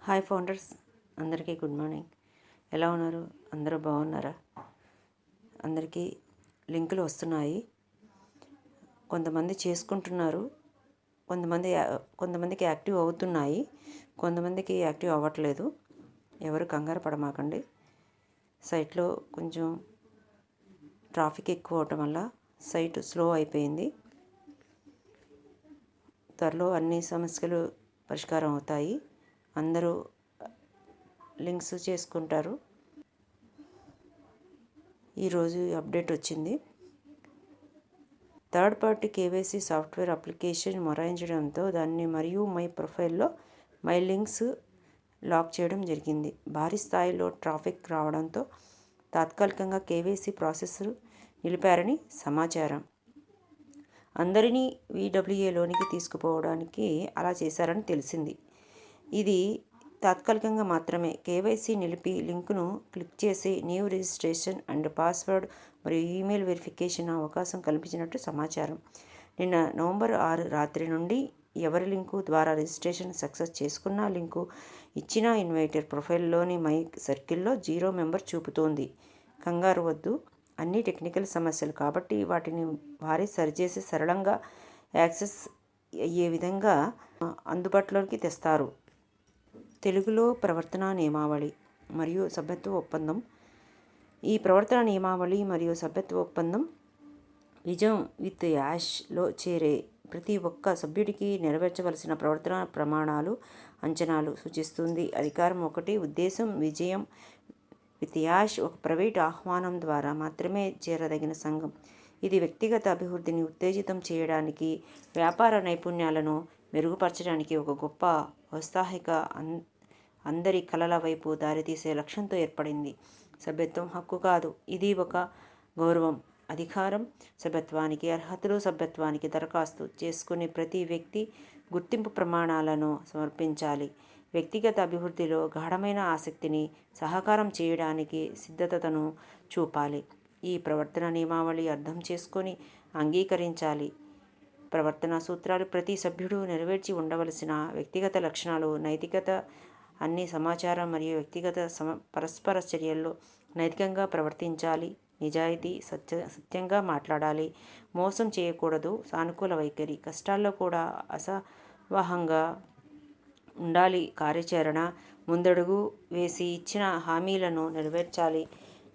Hi founders, అందరికీ good morning. ఎలా ఉన్నారు? అందరూ బాగున్నారా? అందరికీ లింకులు వస్తున్నాయి. కొంతమంది చేసుకుంటున్నారు, కొంతమందికి యాక్టివ్ అవుతున్నాయి, కొంతమందికి యాక్టివ్ అవ్వట్లేదు. ఎవరు కంగారు పడమాకండి. సైట్లో కొంచెం ట్రాఫిక్ ఎక్కువ అవటం వల్ల సైట్ స్లో అయిపోయింది. త్వరలో అన్ని సమస్యలు పరిష్కారం అవుతాయి. అందరూ లింక్స్ చేసుకుంటారు. ఈరోజు అప్డేట్ వచ్చింది. Third party KYC software application మొరాయించడంతో దాన్ని మరియు మై ప్రొఫైల్లో మై లింక్స్ లాక్ చేయడం జరిగింది. భారీ స్థాయిలో ట్రాఫిక్ రావడంతో తాత్కాలికంగా కేవైసీ ప్రాసెస్ నిలిపారని సమాచారం. అందరినీ VWAలోనికి తీసుకుపోవడానికి అలా చేశారని తెలిసింది. ఇది తాత్కాలికంగా మాత్రమే. కేవైసీ నిలిపి లింకును క్లిక్ చేసి న్యూ రిజిస్ట్రేషన్ అండ్ పాస్వర్డ్ మరియు ఈమెయిల్ వెరిఫికేషన్ అవకాశం కల్పించినట్టు సమాచారం. నిన్న నవంబర్ 6 రాత్రి నుండి ఎవరి లింకు ద్వారా రిజిస్ట్రేషన్ సక్సెస్ చేసుకున్న లింకు ఇచ్చిన ఇన్వైటర్ ప్రొఫైల్లోని మై సర్కిల్లో 0 మెంబర్ చూపుతోంది. కంగారు వద్దు, అన్ని టెక్నికల్ సమస్యలు కాబట్టి వాటిని వారే సరిచేసి సరళంగా యాక్సెస్ అయ్యే విధంగా అందుబాటులోకి తెస్తారు. తెలుగులో ప్రవర్తనా నియమావళి మరియు సభ్యత్వ ఒప్పందం. ఈ ప్రవర్తన నియమావళి మరియు సభ్యత్వ ఒప్పందం విజయం విత్ యాష్లో చేరే ప్రతి ఒక్క సభ్యుడికి నెరవేర్చవలసిన ప్రవర్తన ప్రమాణాలు, అంచనాలు సూచిస్తుంది. అధికారం 1. ఉద్దేశం విజయం విత్ యాష్ ఒక ప్రైవేట్ ఆహ్వానం ద్వారా మాత్రమే చేరదగిన సంఘం. ఇది వ్యక్తిగత అభివృద్ధిని ఉత్తేజితం చేయడానికి, వ్యాపార నైపుణ్యాలను మెరుగుపరచడానికి ఒక గొప్ప ఔత్సాహిక అందరి కలల వైపు దారితీసే లక్ష్యంతో ఏర్పడింది. సభ్యత్వం హక్కు కాదు, ఇది ఒక గౌరవం. అధికారం సభ్యత్వానికి అర్హతలు. సభ్యత్వానికి దరఖాస్తు చేసుకునే ప్రతి వ్యక్తి గుర్తింపు ప్రమాణాలను సమర్పించాలి. వ్యక్తిగత అభివృద్ధిలో గాఢమైన ఆసక్తిని, సహకారం చేయడానికి సిద్ధతను చూపాలి. ఈ ప్రవర్తన నియమావళి అర్థం చేసుకొని అంగీకరించాలి. ప్రవర్తన సూత్రాలు. ప్రతి సభ్యుడు నెరవేర్చి ఉండవలసిన వ్యక్తిగత లక్షణాలు. నైతికత. అన్ని సమాచారం మరియు వ్యక్తిగత పరస్పర చర్యల్లో నైతికంగా ప్రవర్తించాలి. నిజాయితీ. సత్యంగా మాట్లాడాలి. మోసం చేయకూడదు. సానుకూల వైఖరి. కష్టాల్లో కూడా అసవాహంగా ఉండాలి. కార్యాచరణ. ముందడుగు వేసి ఇచ్చిన హామీలను నెరవేర్చాలి.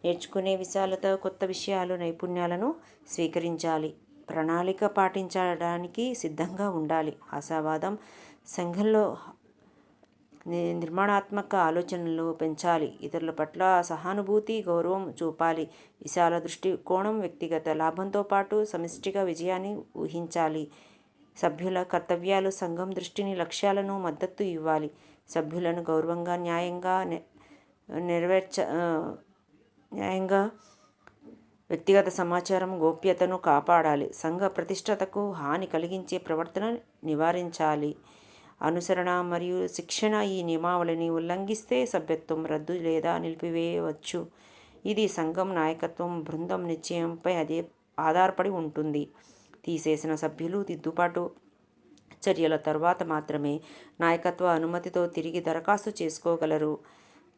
నేర్చుకునే విశాలత. కొత్త విషయాలు, నైపుణ్యాలను స్వీకరించాలి. ప్రణాళిక పాటించడానికి సిద్ధంగా ఉండాలి. ఆశావాదం. సంఘంలో నిర్మాణాత్మక ఆలోచనలు పెంచాలి. ఇతరుల పట్ల సహానుభూతి, గౌరవం చూపాలి. విశాల దృష్టికోణం. వ్యక్తిగత లాభంతో పాటు సమిష్టిగా విజయాన్ని ఊహించాలి. సభ్యుల కర్తవ్యాలు. సంఘం దృష్టిని, లక్ష్యాలను మద్దతు ఇవ్వాలి. సభ్యులను గౌరవంగా, న్యాయంగా వ్యక్తిగత సమాచారం గోప్యతను కాపాడాలి. సంఘ ప్రతిష్టతకు హాని కలిగించే ప్రవర్తన నివారించాలి. అనుసరణ మరియు శిక్షణ. ఈ నియమావళిని ఉల్లంఘిస్తే సభ్యత్వం రద్దు లేదా నిలిపివేయవచ్చు. ఇది సంఘం నాయకత్వం, బృందం నిశ్చయంపై ఆధారపడి ఉంటుంది. తీసేసిన సభ్యులు దిద్దుబాటు చర్యల తర్వాత మాత్రమే నాయకత్వ అనుమతితో తిరిగి దరఖాస్తు చేసుకోగలరు.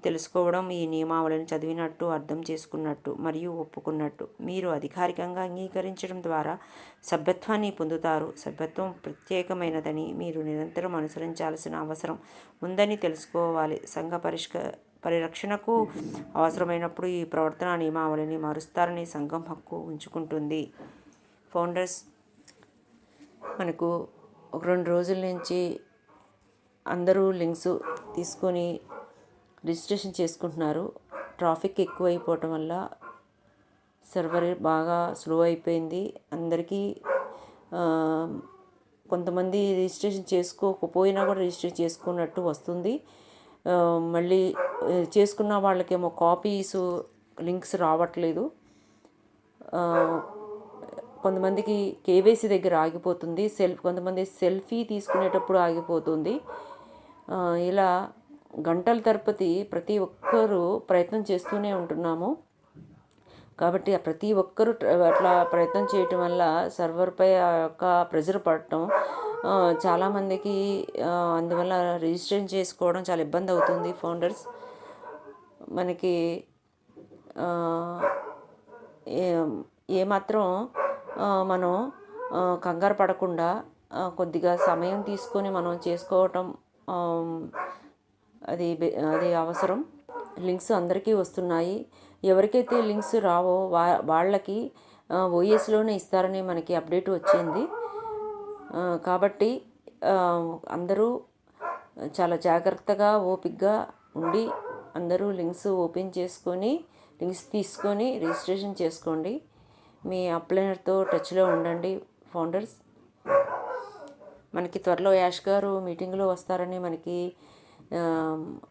తెలుసుకోవడం. ఈ నియమావళిని చదివినట్టు, అర్థం చేసుకున్నట్టు మరియు ఒప్పుకున్నట్టు. మీరు అధికారికంగా అంగీకరించడం ద్వారా సభ్యత్వాన్ని పొందుతారు. సభ్యత్వం ప్రత్యేకమైనదని, మీరు నిరంతరం అనుసరించాల్సిన అవసరం ఉందని తెలుసుకోవాలి. సంఘ పరిరక్షణకు అవసరమైనప్పుడు ఈ ప్రవర్తన నియమావళిని మారుస్తారని సంఘం హక్కు ఉంచుకుంటుంది. ఫౌండర్స్, మనకు 2 రోజుల నుంచి అందరూ లింక్స్ తీసుకొని రిజిస్ట్రేషన్ చేసుకుంటున్నారు. ట్రాఫిక్ ఎక్కువైపోవటం వల్ల సర్వర్ బాగా స్లో అయిపోయింది. అందరికీ కొంతమంది రిజిస్ట్రేషన్ చేసుకోకపోయినా కూడా రిజిస్ట్రేషన్ చేసుకున్నట్టు వస్తుంది. మళ్ళీ చేసుకున్న వాళ్ళకేమో కాపీస్ లింక్స్ రావట్లేదు. కొంతమందికి కేవైసీ దగ్గర ఆగిపోతుంది. కొంతమంది సెల్ఫీ తీసుకునేటప్పుడు ఆగిపోతుంది. ఇలా గంటల తరబడి ప్రతి ఒక్కరూ ప్రయత్నం చేస్తూనే ఉంటున్నాము. కాబట్టి ప్రతి ఒక్కరూ అట్లా ప్రయత్నం చేయటం వల్ల సర్వర్పై ఆ యొక్క ప్రెజర్ పడటం చాలామందికి అందువల్ల రిజిస్ట్రేషన్ చేసుకోవడం చాలా ఇబ్బంది అవుతుంది ఫౌండర్స్. మనకి ఏమాత్రం మనం కంగారు పడకుండా కొద్దిగా సమయం తీసుకొని మనం చేసుకోవటం అది అవసరం. లింక్స్ అందరికీ వస్తున్నాయి. ఎవరికైతే లింక్స్ రావో వాళ్ళకి ఓఎస్లోనే ఇస్తారని మనకి అప్డేట్ వచ్చింది. కాబట్టి అందరూ చాలా జాగ్రత్తగా ఓపికగా ఉండి అందరూ లింక్స్ ఓపెన్ చేసుకొని లింక్స్ తీసుకొని రిజిస్ట్రేషన్ చేసుకోండి. మీ అప్లైనర్తో టచ్లో ఉండండి ఫౌండర్స్. మనకి త్వరలో యాష్ గారు మీటింగ్లో వస్తారని మనకి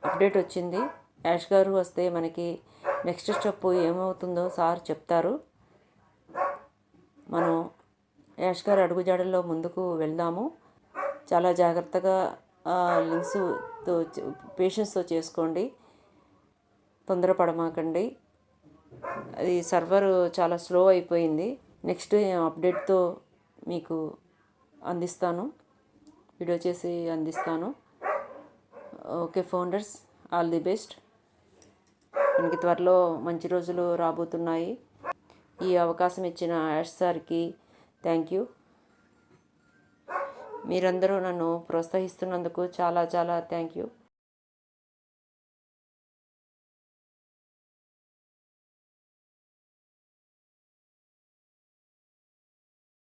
అప్డేట్ వచ్చింది. యాష్ గారు వస్తే మనకి నెక్స్ట్ స్టెప్ ఏమవుతుందో సార్ చెప్తారు. మనం యాష్ గారు అడుగుజాడల్లో ముందుకు వెళ్దాము. చాలా జాగ్రత్తగా లింక్స్తో పేషెన్స్తో చేసుకోండి, తొందరపడమాకండి. అది సర్వర్ చాలా స్లో అయిపోయింది. నెక్స్ట్ అప్డేట్తో మీకు అందిస్తాను, వీడియో చేసి అందిస్తాను. Okay founders, all the best. మనకి త్వరలో మంచి రోజులు రాబోతున్నాయి. ఈ అవకాశం ఇచ్చిన యాష్ సార్కి థ్యాంక్ యూ. మీరందరూ నన్ను ప్రోత్సహిస్తున్నందుకు చాలా చాలా థ్యాంక్ యూ.